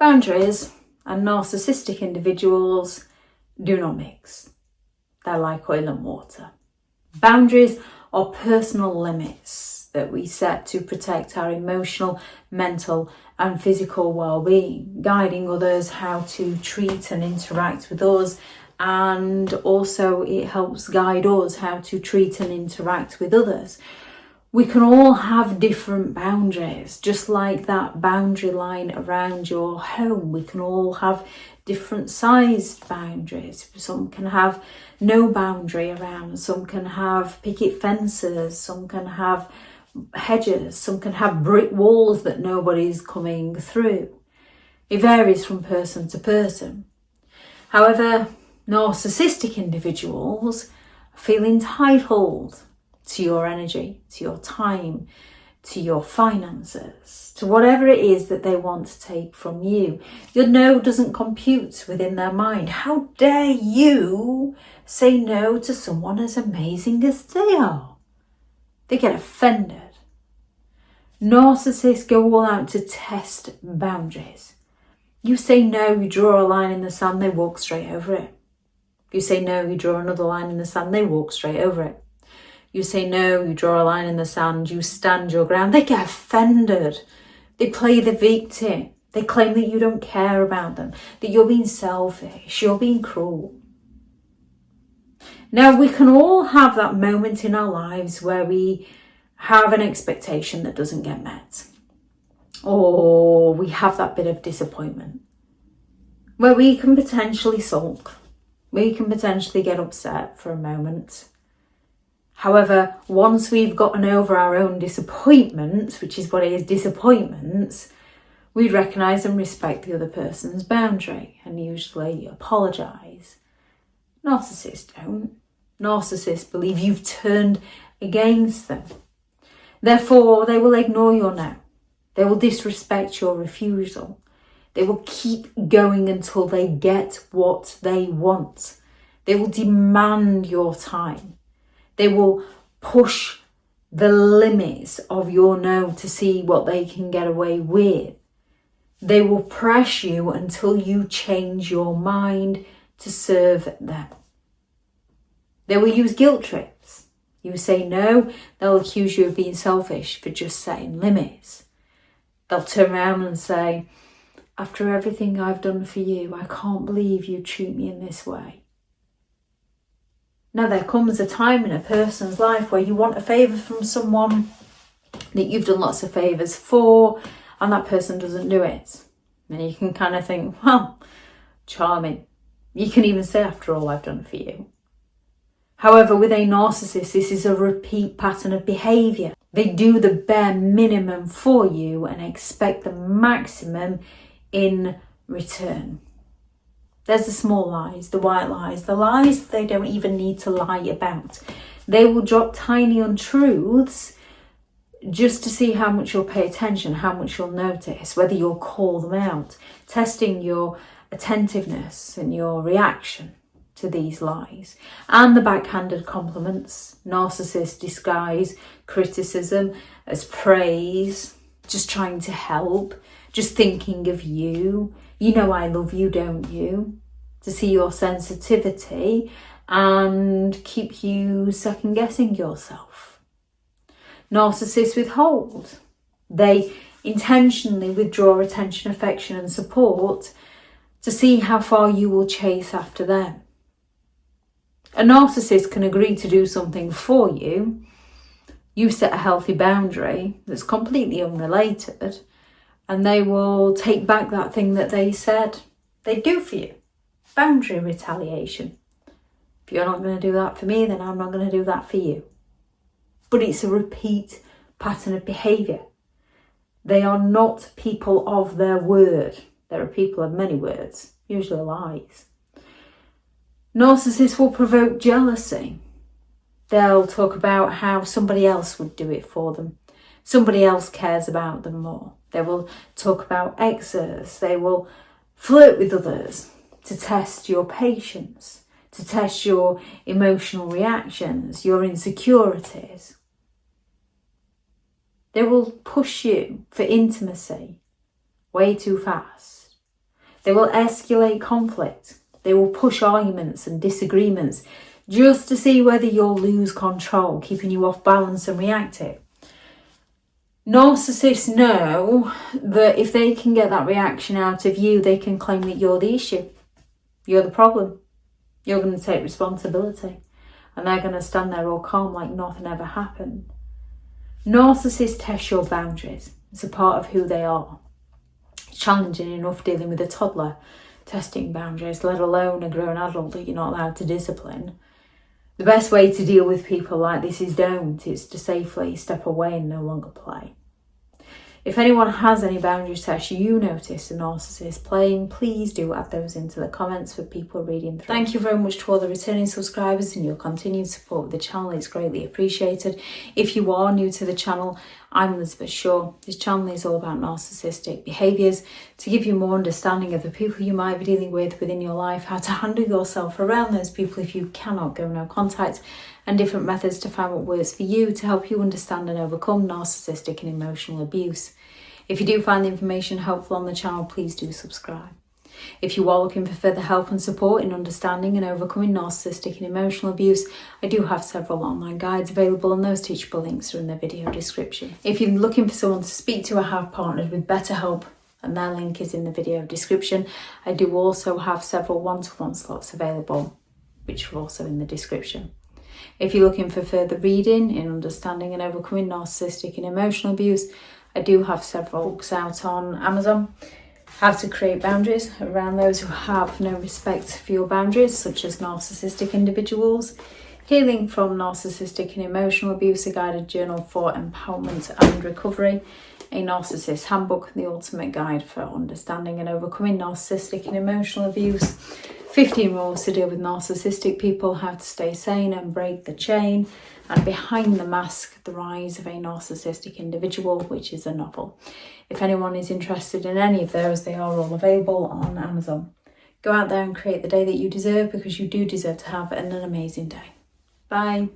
Boundaries and narcissistic individuals do not mix. They're like oil and water. Boundaries are personal limits that we set to protect our emotional, mental and physical well-being, guiding others how to treat and interact with us, and also it helps guide us how to treat and interact with others. We can all have different boundaries, just like that boundary line around your home. We can all have different sized boundaries. Some can have no boundary around, some can have picket fences, some can have hedges, some can have brick walls that nobody's coming through. It varies from person to person. However, narcissistic individuals feel entitled to your energy, to your time, to your finances, to whatever it is that they want to take from you. Your no doesn't compute within their mind. How dare you say no to someone as amazing as they are? They get offended. Narcissists go all out to test boundaries. You say no, you draw a line in the sand, they walk straight over it. If you say no, you draw another line in the sand, they walk straight over it. You say no, you draw a line in the sand, you stand your ground, they get offended. They play the victim. They claim that you don't care about them, that you're being selfish, you're being cruel. Now, we can all have that moment in our lives where we have an expectation that doesn't get met, or we have that bit of disappointment where we can potentially sulk, we can potentially get upset for a moment. However, once we've gotten over our own disappointment, which is what it is, disappointments, we recognise and respect the other person's boundary and usually apologise. Narcissists don't. Narcissists believe you've turned against them. Therefore, they will ignore your no. They will disrespect your refusal. They will keep going until they get what they want. They will demand your time. They will push the limits of your no to see what they can get away with. They will press you until you change your mind to serve them. They will use guilt trips. You say no, they'll accuse you of being selfish for just setting limits. They'll turn around and say, after everything I've done for you, I can't believe you treat me in this way. Now, there comes a time in a person's life where you want a favour from someone that you've done lots of favours for, and that person doesn't do it. And you can kind of think, well, charming. You can even say, after all I've done for you. However, with a narcissist, this is a repeat pattern of behaviour. They do the bare minimum for you and expect the maximum in return. There's the small lies, the white lies, the lies they don't even need to lie about. They will drop tiny untruths just to see how much you'll pay attention, how much you'll notice, whether you'll call them out, testing your attentiveness and your reaction to these lies. And the backhanded compliments. Narcissists disguise criticism as praise, just trying to help, just thinking of you. You know I love you, don't you? To see your sensitivity and keep you second guessing yourself. Narcissists withhold. They intentionally withdraw attention, affection and support to see how far you will chase after them. A narcissist can agree to do something for you. You set a healthy boundary that's completely unrelated, and they will take back that thing that they said they'd do for you. Boundary retaliation. If you're not going to do that for me, then I'm not going to do that for you. But it's a repeat pattern of behaviour. They are not people of their word. There are people of many words, usually lies. Narcissists will provoke jealousy. They'll talk about how somebody else would do it for them. Somebody else cares about them more. They will talk about exes. They will flirt with others to test your patience, to test your emotional reactions, your insecurities. They will push you for intimacy way too fast. They will escalate conflict. They will push arguments and disagreements just to see whether you'll lose control, keeping you off balance and reactive. Narcissists know that if they can get that reaction out of you, they can claim that you're the issue. You're the problem. You're going to take responsibility. And they're going to stand there all calm like nothing ever happened. Narcissists test your boundaries. It's a part of who they are. It's challenging enough dealing with a toddler, testing boundaries, let alone a grown adult that you're not allowed to discipline. The best way to deal with people like this is don't. It's to safely step away and no longer play. If anyone has any boundary tests you notice a narcissist playing, please do add those into the comments for people reading through. Thank you very much to all the returning subscribers and your continued support with the channel. It's greatly appreciated. If you are new to the channel, I'm Elizabeth Shaw. This channel is all about narcissistic behaviours to give you more understanding of the people you might be dealing with within your life, how to handle yourself around those people if you cannot go no contact, and different methods to find what works for you to help you understand and overcome narcissistic and emotional abuse. If you do find the information helpful on the channel, please do subscribe. If you are looking for further help and support in understanding and overcoming narcissistic and emotional abuse, I do have several online guides available, and those teachable links are in the video description. If you're looking for someone to speak to or have partnered with BetterHelp, and their link is in the video description, I do also have several one-to-one slots available, which are also in the description. If you're looking for further reading in understanding and overcoming narcissistic and emotional abuse, I do have several books out on Amazon. How to create boundaries around those who have no respect for your boundaries, such as narcissistic individuals. Healing from narcissistic and emotional abuse, a guided journal for empowerment and recovery. A Narcissist Handbook, the ultimate guide for understanding and overcoming narcissistic and emotional abuse. 15 rules to deal with narcissistic people, how to stay sane and break the chain. And Behind the Mask, the rise of a narcissistic individual, which is a novel. If anyone is interested in any of those, they are all available on Amazon. Go out there and create the day that you deserve, because you do deserve to have an amazing day. Bye.